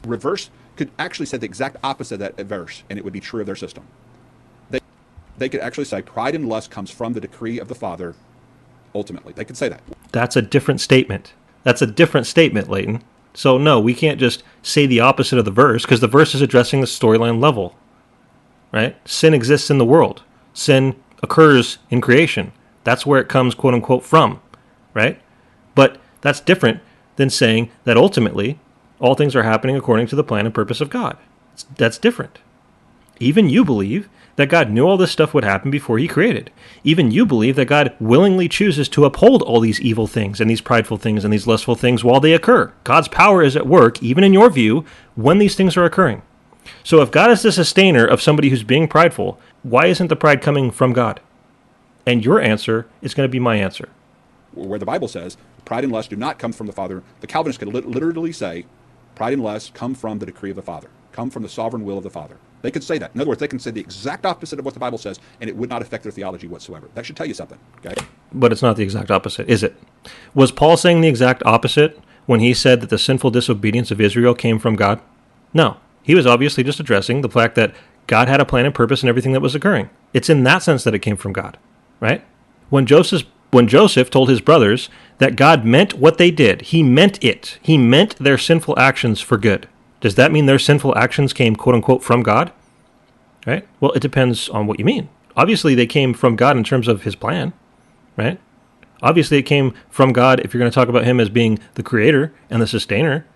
Reverse could actually say the exact opposite of that verse, and it would be true of their system. They could actually say pride and lust comes from the decree of the Father, ultimately. They could say that. That's a different statement. That's a different statement, Leighton. So no, we can't just say the opposite of the verse, because the verse is addressing the storyline level. Right? Sin exists in the world. Sin occurs in creation. That's where it comes, quote unquote, from. Right? But that's different than saying that ultimately all things are happening according to the plan and purpose of God. That's different. Even you believe that God knew all this stuff would happen before he created. Even you believe that God willingly chooses to uphold all these evil things and these prideful things and these lustful things while they occur. God's power is at work, even in your view, when these things are occurring. So if God is the sustainer of somebody who's being prideful, why isn't the pride coming from God? And your answer is going to be my answer. Where the Bible says, pride and lust do not come from the Father, the Calvinists could literally say, pride and lust come from the decree of the Father, come from the sovereign will of the Father. They could say that. In other words, they can say the exact opposite of what the Bible says, and it would not affect their theology whatsoever. That should tell you something, okay? But it's not the exact opposite, is it? Was Paul saying the exact opposite when he said that the sinful disobedience of Israel came from God? No. He was obviously just addressing the fact that God had a plan and purpose in everything that was occurring. It's in that sense that it came from God, right? When Joseph told his brothers that God meant what they did, he meant it. He meant their sinful actions for good. Does that mean their sinful actions came, quote unquote, from God? Right? Well, it depends on what you mean. Obviously, they came from God in terms of his plan, right? Obviously, it came from God if you're going to talk about him as being the creator and the sustainer.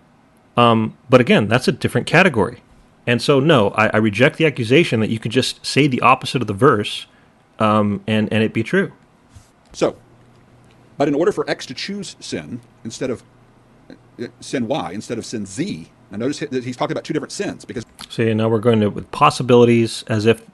But again, that's a different category. And so, no, I reject the accusation that you could just say the opposite of the verse and it be true. So, but in order for X to choose sin, instead of sin Y instead of sin Z. Now notice that he's talking about two different sins because See, now we're going to with possibilities as if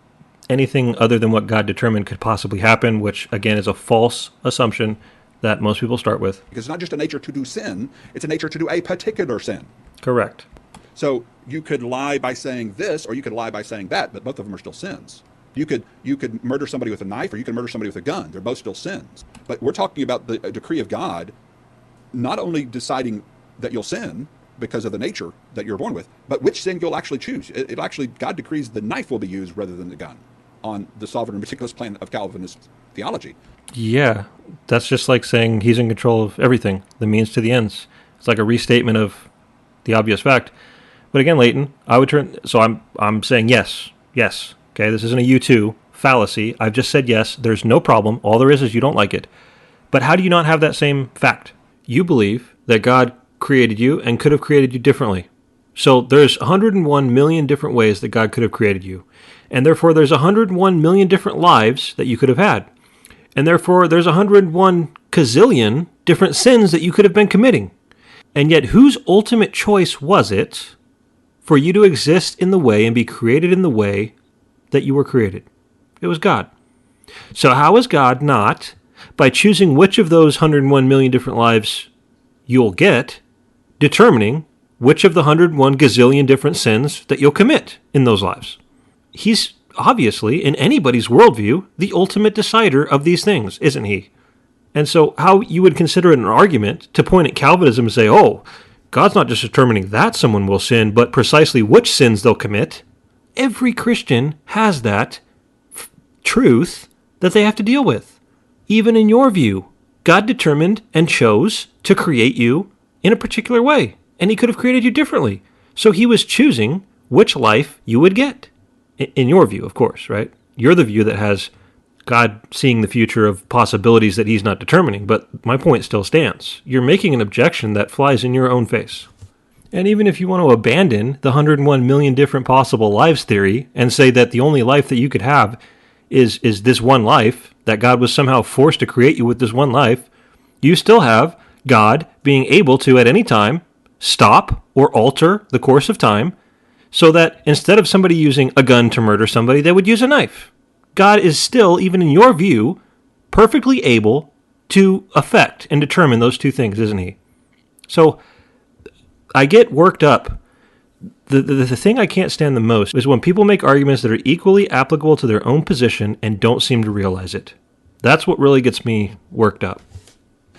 anything other than what God determined could possibly happen, which again is a false assumption that most people start with. it's not just a nature to do sin, it's a nature to do a particular sin. Correct. So you could lie by saying this, or you could lie by saying that, but both of them are still sins. You could murder somebody with a knife, or you could murder somebody with a gun. They're both still sins. But we're talking about the decree of God, not only deciding that you'll sin because of the nature that you're born with, but which sin you'll actually choose. It actually, God decrees the knife will be used rather than the gun on the sovereign and meticulous plan of Calvinist theology. Yeah, that's just like saying he's in control of everything, the means to the ends. It's like a restatement of the obvious fact. But again, Leighton, I would turn. So I'm saying yes. Okay, this isn't a U2 fallacy. I've just said yes. There's no problem. All there is you don't like it. But how do you not have that same fact? You believe that God created you and could have created you differently. So there's 101 million different ways that God could have created you. And therefore there's 101 million different lives that you could have had. And therefore there's 101 gazillion different sins that you could have been committing. And yet whose ultimate choice was it for you to exist in the way and be created in the way that you were created? It was God. So how is God not, by choosing which of those 101 million different lives you'll get, determining which of the 101 gazillion different sins that you'll commit in those lives? He's obviously, in anybody's worldview, the ultimate decider of these things, isn't he? And so how you would consider it an argument to point at Calvinism and say, oh, God's not just determining that someone will sin, but precisely which sins they'll commit. Every Christian has that truth that they have to deal with. Even in your view, God determined and chose to create you in a particular way, and he could have created you differently. So he was choosing which life you would get. In your view, of course, right? You're the view that has God seeing the future of possibilities that he's not determining, but my point still stands. You're making an objection that flies in your own face. And even if you want to abandon the 101 million different possible lives theory and say that the only life that you could have is this one life, that God was somehow forced to create you with this one life, you still have God being able to at any time stop or alter the course of time so that instead of somebody using a gun to murder somebody, they would use a knife. God is still, even in your view, perfectly able to affect and determine those two things, isn't he? So I get worked up. The thing I can't stand the most is when people make arguments that are equally applicable to their own position and don't seem to realize it. That's what really gets me worked up.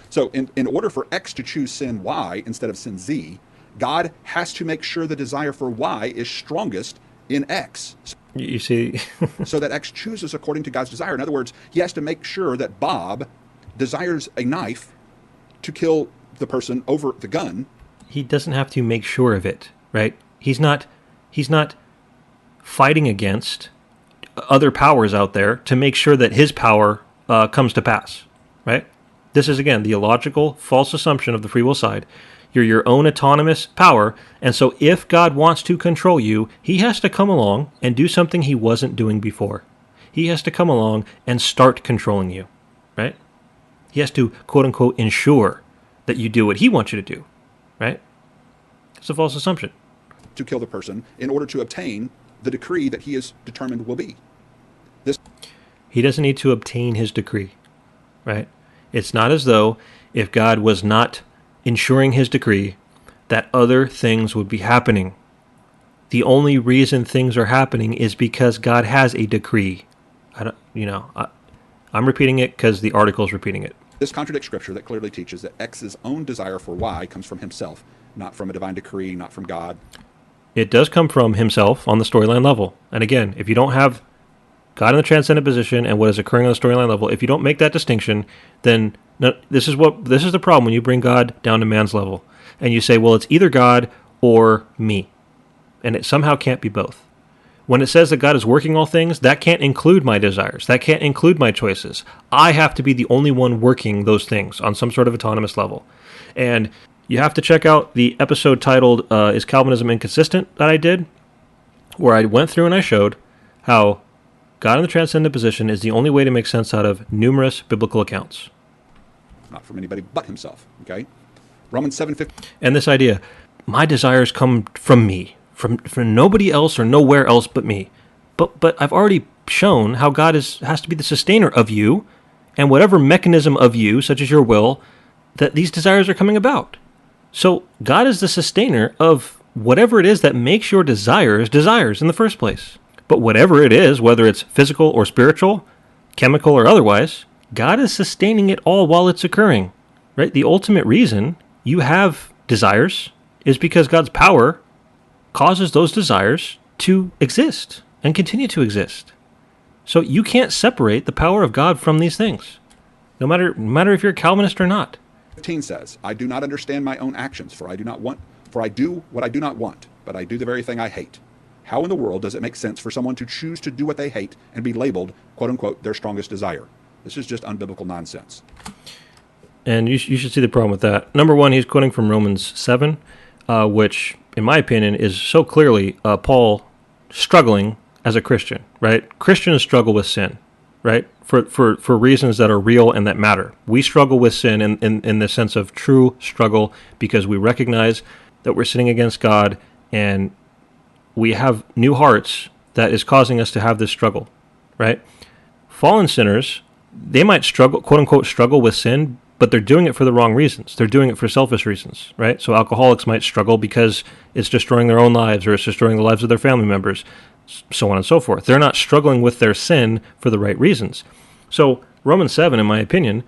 So in order for X to choose sin Y instead of sin Z, God has to make sure the desire for Y is strongest in X. You see? So that X chooses according to God's desire. In other words, he has to make sure that Bob desires a knife to kill the person over the gun. He doesn't have to make sure of it, right? He's not fighting against other powers out there to make sure that his power comes to pass, right? This is, again, the illogical, false assumption of the free will side. You're your own autonomous power, and so if God wants to control you, he has to come along and do something he wasn't doing before. He has to come along and start controlling you, right? He has to, quote-unquote, ensure that you do what he wants you to do, right? It's a false assumption. To kill the person in order to obtain the decree that he has determined will be. He doesn't need to obtain his decree, right? It's not as though if God was not ensuring his decree, that other things would be happening. The only reason things are happening is because God has a decree. I'm repeating it because the article's repeating it. This contradicts Scripture that clearly teaches that X's own desire for Y comes from himself, not from a divine decree, not from God. It does come from himself on the storyline level. And again, if you don't have God in the transcendent position and what is occurring on the storyline level, if you don't make that distinction, then this is the problem when you bring God down to man's level. And you say, well, it's either God or me. And it somehow can't be both. When it says that God is working all things, that can't include my desires. That can't include my choices. I have to be the only one working those things on some sort of autonomous level. And you have to check out the episode titled, Is Calvinism Inconsistent? That I did, where I went through and I showed how God in the transcendent position is the only way to make sense out of numerous biblical accounts. Not from anybody but himself, okay? Romans 7:15. And this idea, my desires come from me, from nobody else or nowhere else but me. But I've already shown how God has to be the sustainer of you, and whatever mechanism of you, such as your will, that these desires are coming about. So God is the sustainer of whatever it is that makes your desires in the first place. But whatever it is, whether it's physical or spiritual, chemical or otherwise, God is sustaining it all while it's occurring. Right? The ultimate reason you have desires is because God's power causes those desires to exist and continue to exist. So you can't separate the power of God from these things, no matter if you're a Calvinist or not. 15 says, I do not understand my own actions, for I do what I do not want, but I do the very thing I hate. How in the world does it make sense for someone to choose to do what they hate and be labeled, quote unquote, their strongest desire? This is just unbiblical nonsense. And you should see the problem with that. Number one, he's quoting from Romans 7, which, in my opinion, is so clearly Paul struggling as a Christian, right? Christians struggle with sin, right? For reasons that are real and that matter. We struggle with sin in the sense of true struggle because we recognize that we're sinning against God and we have new hearts that is causing us to have this struggle, right? Fallen sinners, they might struggle, quote unquote, struggle with sin, but they're doing it for the wrong reasons. They're doing it for selfish reasons, right? So alcoholics might struggle because it's destroying their own lives or it's destroying the lives of their family members, so on and so forth. They're not struggling with their sin for the right reasons. So Romans 7, in my opinion,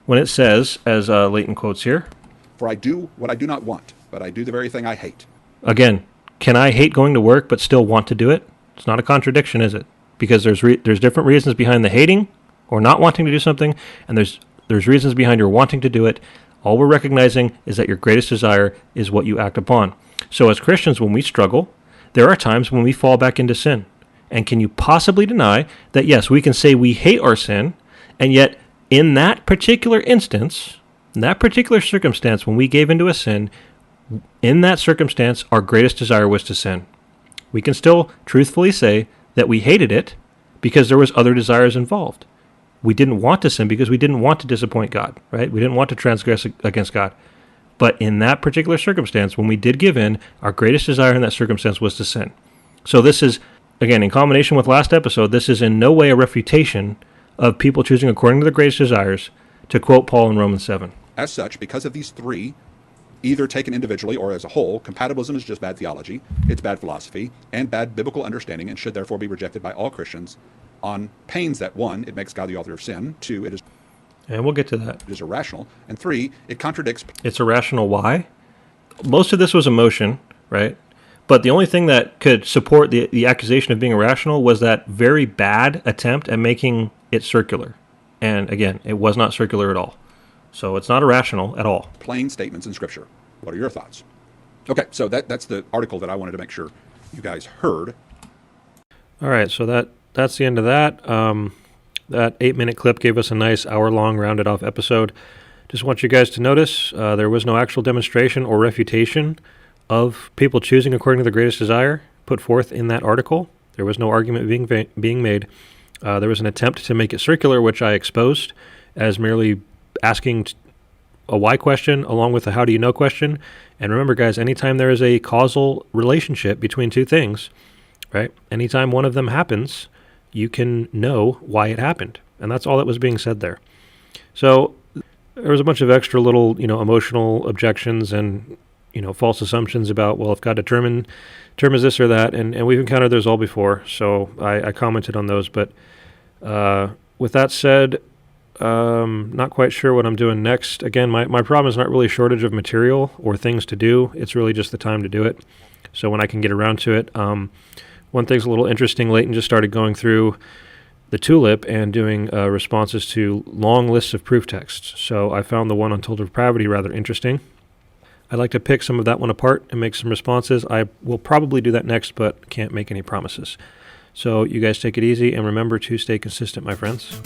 when it says, as Leighton quotes here, for I do what I do not want, but I do the very thing I hate. Again, can I hate going to work but still want to do it? It's not a contradiction, is it? Because there's different reasons behind the hating or not wanting to do something, and there's reasons behind your wanting to do it. All we're recognizing is that your greatest desire is what you act upon. So as Christians, when we struggle, there are times when we fall back into sin. And can you possibly deny that, yes, we can say we hate our sin, and yet in that particular instance, in that particular circumstance, when we gave into a sin, in that circumstance, our greatest desire was to sin. We can still truthfully say that we hated it because there was other desires involved. We didn't want to sin because we didn't want to disappoint God, right? We didn't want to transgress against God. But in that particular circumstance, when we did give in, our greatest desire in that circumstance was to sin. So this is, again, in combination with last episode, this is in no way a refutation of people choosing according to their greatest desires, to quote Paul in Romans 7. As such, because of these three, either taken individually or as a whole, compatibilism is just bad theology, it's bad philosophy, and bad biblical understanding, and should therefore be rejected by all Christians on pains that, one, it makes God the author of sin, two, it is... And we'll get to that. It is irrational, and three, it contradicts... It's irrational. Why? Most of this was emotion, right? But the only thing that could support the accusation of being irrational was that very bad attempt at making it circular. And again, it was not circular at all. So it's not irrational at all. Plain statements in Scripture. What are your thoughts? Okay, so that's the article that I wanted to make sure you guys heard. All right, so that's the end of that. That 8-minute clip gave us a nice hour-long rounded-off episode. Just want you guys to notice there was no actual demonstration or refutation of people choosing according to their greatest desire put forth in that article. There was no argument being made. There was an attempt to make it circular, which I exposed as merely asking a why question along with a how do you know question. And remember, guys, anytime there is a causal relationship between two things, right? Anytime one of them happens, you can know why it happened. And that's all that was being said there. So there was a bunch of extra little, emotional objections and, false assumptions about, well, if God determines this or that, and we've encountered those all before, so I commented on those. But with that said, not quite sure what I'm doing next. Again, my problem is not really a shortage of material or things to do. It's really just the time to do it. So when I can get around to it. One thing's a little interesting. Leighton just started going through the Tulip and doing responses to long lists of proof texts. So I found the one on total depravity rather interesting. I'd like to pick some of that one apart and make some responses. I will probably do that next, but can't make any promises. So you guys take it easy and remember to stay consistent, my friends.